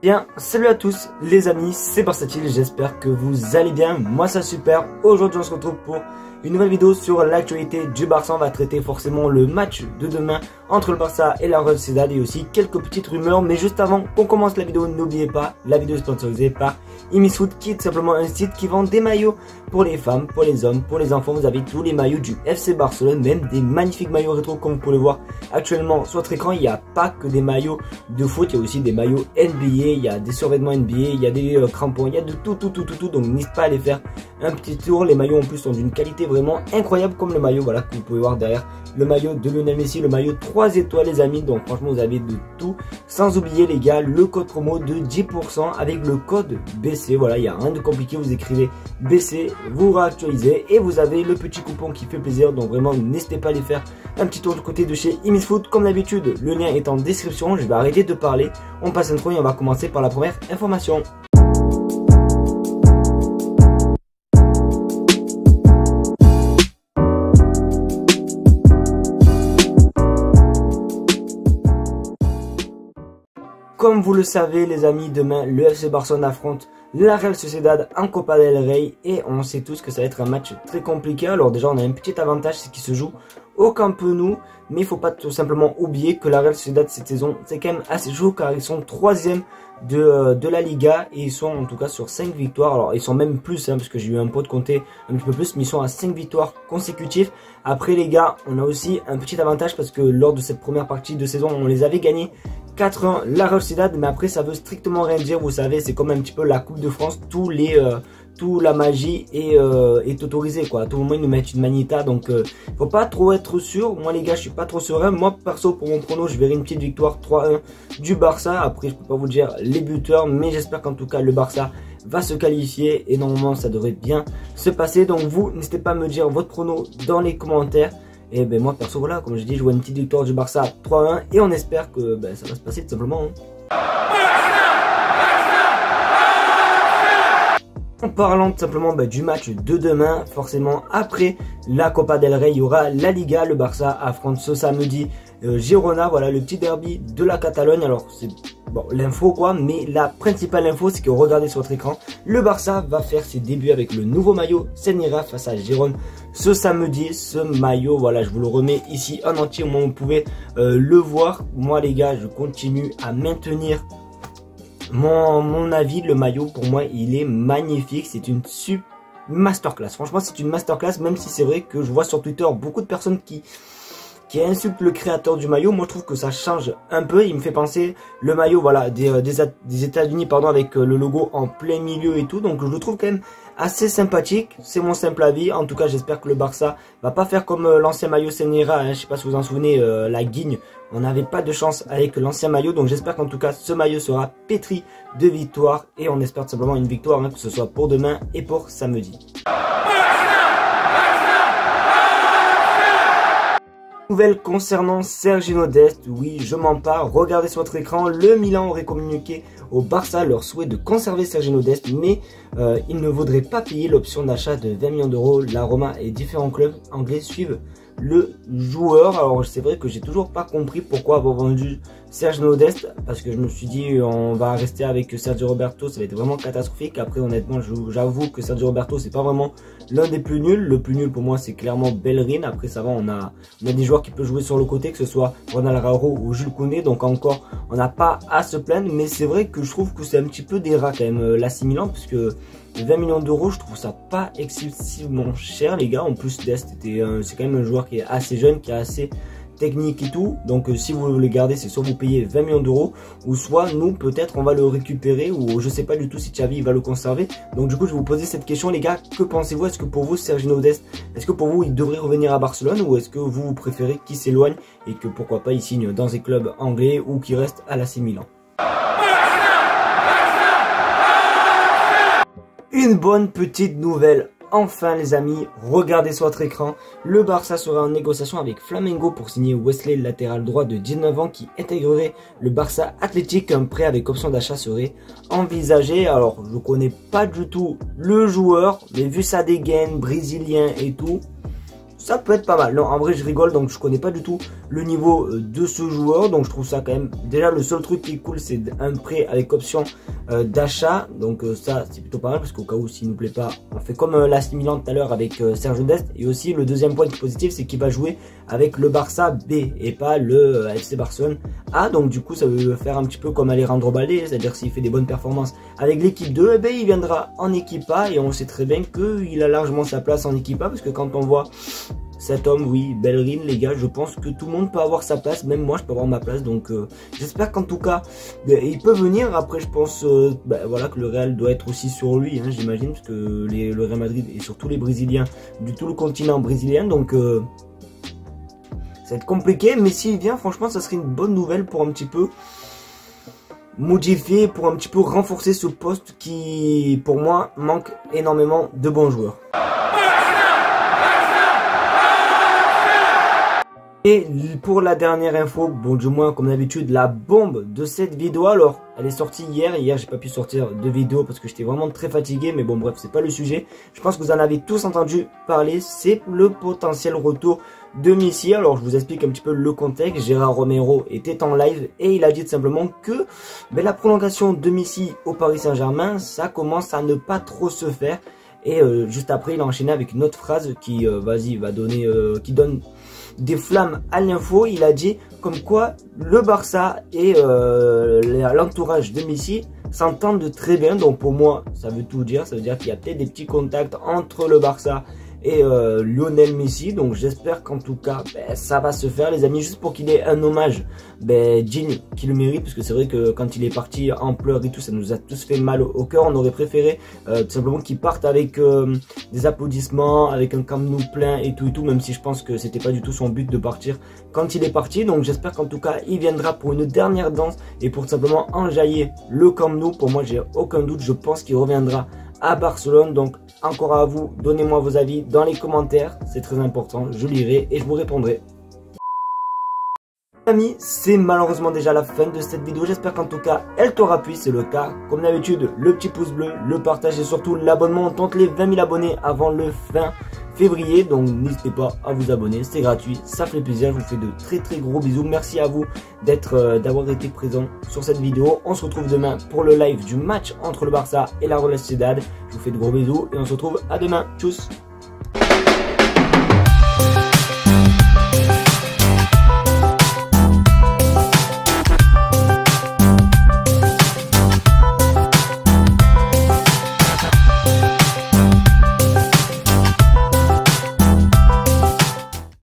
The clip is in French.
Bien, salut à tous les amis, c'est Barsatile, j'espère que vous allez bien, moi ça super. Aujourd'hui on se retrouve pour une nouvelle vidéo sur l'actualité du Barça. On va traiter forcément le match de demain entre le Barça et la Real Sociedad et aussi quelques petites rumeurs. Mais juste avant qu'on commence la vidéo, n'oubliez pas, la vidéo est sponsorisée par Imisfoot, qui est tout simplement un site qui vend des maillots pour les femmes, pour les hommes, pour les enfants. Vous avez tous les maillots du FC Barcelone, même des magnifiques maillots rétro comme vous pouvez le voir actuellement sur votre écran. Il n'y a pas que des maillots de foot, il y a aussi des maillots NBA, il y a des survêtements NBA, il y a des crampons, il y a de tout. Donc n'hésitez pas à aller faire un petit tour. Les maillots en plus sont d'une qualité vraiment incroyable, comme le maillot voilà que vous pouvez voir derrière, le maillot de Lionel Messi, le maillot 3 étoiles les amis. Donc franchement vous avez de tout, sans oublier les gars le code promo de 10% avec le code BC. Voilà, il n'y a rien de compliqué, vous écrivez BC, vous réactualisez et vous avez le petit coupon qui fait plaisir. Donc vraiment n'hésitez pas à aller faire un petit tour du côté de chez Imisfoot. Comme d'habitude, le lien est en description. Je vais arrêter de parler, on passe intro et on va commencer par la première information. Comme vous le savez les amis, demain le FC Barcelone affronte la Real Sociedad en Copa del Rey et on sait tous que ça va être un match très compliqué. Alors déjà on a un petit avantage, c'est qu'il se joue au Camp Nou, mais il ne faut pas tout simplement oublier que la Real Sociedad cette saison c'est quand même assez chaud car ils sont 3e de la Liga et ils sont en tout cas sur 5 victoires. Alors ils sont même plus parce que j'ai eu un pot de compter un petit peu plus, mais ils sont à 5 victoires consécutives. Après les gars, on a aussi un petit avantage parce que lors de cette première partie de saison on les avait gagnés 4-1 la Real Sociedad, mais après ça veut strictement rien dire, vous savez, c'est comme un petit peu la Coupe de France, tout la magie est autorisée quoi. À tout moment ils nous mettent une manita, donc faut pas trop être sûr. Moi les gars je suis pas trop serein. Moi perso pour mon prono je verrai une petite victoire 3-1 du Barça. Après je peux pas vous dire les buteurs, mais j'espère qu'en tout cas le Barça va se qualifier et normalement ça devrait bien se passer. Donc vous n'hésitez pas à me dire votre prono dans les commentaires. Et ben moi perso voilà, comme je dis, je vois une petite victoire du Barça 3-1 et on espère que ça va se passer tout simplement. En parlant tout simplement du match de demain, forcément après la Copa del Rey, il y aura la Liga. Le Barça affronte ce samedi Girona, voilà le petit derby de la Catalogne. Alors c'est bon l'info quoi, mais la principale info c'est que regardez sur votre écran, le Barça va faire ses débuts avec le nouveau maillot Senira face à Girona ce samedi. Ce maillot voilà, je vous le remets ici en entier au moins vous pouvez le voir. Moi les gars je continue à maintenir mon avis. Le maillot pour moi il est magnifique, c'est une super masterclass. Franchement c'est une masterclass, même si c'est vrai que je vois sur Twitter beaucoup de personnes qui insultent le créateur du maillot. Moi je trouve que ça change un peu, il me fait penser le maillot voilà des États-Unis pardon, avec le logo en plein milieu et tout. Donc je le trouve quand même assez sympathique, c'est mon simple avis. En tout cas j'espère que le Barça va pas faire comme l'ancien maillot Senera, je sais pas si vous en souvenez, la guigne, on n'avait pas de chance avec l'ancien maillot. Donc j'espère qu'en tout cas ce maillot sera pétri de victoire et on espère tout simplement une victoire que ce soit pour demain et pour samedi. Nouvelle concernant Serginho Dest, oui je m'en parle, regardez sur votre écran, le Milan aurait communiqué au Barça leur souhait de conserver Serginho Dest, mais il ne vaudrait pas payer l'option d'achat de 20 millions d'euros. La Roma et différents clubs anglais suivent le joueur. Alors c'est vrai que j'ai toujours pas compris pourquoi avoir vendu Serginho Dest, parce que je me suis dit on va rester avec Sergio Roberto, ça va être vraiment catastrophique. Après honnêtement j'avoue que Sergio Roberto c'est pas vraiment l'un des plus nuls. Le plus nul pour moi c'est clairement Bellerin. Après ça va, on a des joueurs qui peuvent jouer sur le côté, que ce soit Ronald Araujo ou Jules Koundé, donc encore on n'a pas à se plaindre. Mais c'est vrai que je trouve que c'est un petit peu des rats quand même l'AC Milan, parce que 20 millions d'euros je trouve ça pas excessivement cher les gars. En plus Dest c'est quand même un joueur qui est assez jeune, qui est assez technique et tout. Donc si vous voulez garder, c'est soit vous payez 20 millions d'euros ou soit nous peut-être on va le récupérer, ou je sais pas du tout si Xavi va le conserver. Donc du coup je vais vous poser cette question les gars, que pensez-vous? Est-ce que pour vous Serginho Dest, est-ce que pour vous il devrait revenir à Barcelone, ou est-ce que vous préférez qu'il s'éloigne et que pourquoi pas il signe dans un club anglais ou qu'il reste à l'AC Milan? Une bonne petite nouvelle enfin les amis, regardez sur votre écran, le Barça sera en négociation avec Flamengo pour signer Wesley, latéral droit de 19 ans qui intégrerait le Barça Athletic. Un prêt avec option d'achat serait envisagé. Alors je connais pas du tout le joueur, mais vu sa dégaine, brésilien et tout, ça peut être pas mal. Non, en vrai je rigole, donc je connais pas du tout le niveau de ce joueur. Donc je trouve ça quand même, déjà le seul truc qui est cool, c'est un prêt avec option d'achat. Donc ça c'est plutôt pas mal, parce qu'au cas où s'il nous plaît pas, on fait comme l'AC Milan tout à l'heure avec Sergio Dest. Et aussi le deuxième point qui est positif, c'est qu'il va jouer avec le Barça B et pas le FC Barcelone A. Donc du coup ça veut faire un petit peu comme Alejandro Balde, c'est-à-dire s'il fait des bonnes performances avec l'équipe 2, eh ben, il viendra en équipe A. Et on sait très bien qu'il a largement sa place en équipe A, parce que quand on voit cet homme, oui, Bellerin, les gars, je pense que tout le monde peut avoir sa place, même moi je peux avoir ma place. Donc j'espère qu'en tout cas il peut venir. Après je pense voilà, que le Real doit être aussi sur lui, hein, j'imagine, parce que le Real Madrid et surtout les Brésiliens, du tout le continent brésilien. Donc ça va être compliqué, mais s'il vient, franchement ça serait une bonne nouvelle pour un petit peu modifier, pour un petit peu renforcer ce poste qui pour moi manque énormément de bons joueurs. Et pour la dernière info, bon du moins comme d'habitude, la bombe de cette vidéo, alors elle est sortie hier j'ai pas pu sortir de vidéo parce que j'étais vraiment très fatigué, mais bon bref, c'est pas le sujet. Je pense que vous en avez tous entendu parler, c'est le potentiel retour de Messi. Alors je vous explique un petit peu le contexte. Gérard Romero était en live et il a dit tout simplement que la prolongation de Messi au Paris Saint-Germain, ça commence à ne pas trop se faire. Et juste après il a enchaîné avec une autre phrase qui qui donne des flammes à l'info. Il a dit comme quoi le Barça et l'entourage de Messi s'entendent très bien. Donc pour moi ça veut tout dire, ça veut dire qu'il y a peut-être des petits contacts entre le Barça et Lionel Messi. Donc j'espère qu'en tout cas ça va se faire les amis, juste pour qu'il ait un hommage digne, qui le mérite, parce que c'est vrai que quand il est parti en pleurs et tout, ça nous a tous fait mal au cœur. On aurait préféré tout simplement qu'il parte avec des applaudissements, avec un Camp Nou plein et tout, même si je pense que c'était pas du tout son but de partir quand il est parti. Donc j'espère qu'en tout cas il viendra pour une dernière danse et pour tout simplement enjailler le Camp Nou. Pour moi j'ai aucun doute, je pense qu'il reviendra à Barcelone. Donc encore à vous, donnez-moi vos avis dans les commentaires, c'est très important, je lirai et je vous répondrai. Amis, c'est malheureusement déjà la fin de cette vidéo, j'espère qu'en tout cas elle t'aura plu. C'est le cas, comme d'habitude, le petit pouce bleu, le partage et surtout l'abonnement. On tente les 20 000 abonnés avant le fin février, donc n'hésitez pas à vous abonner, c'est gratuit, ça fait plaisir. Je vous fais de très gros bisous, merci à vous d'avoir été présent sur cette vidéo. On se retrouve demain pour le live du match entre le Barça et la Real Sociedad. Je vous fais de gros bisous et on se retrouve à demain, tchuss.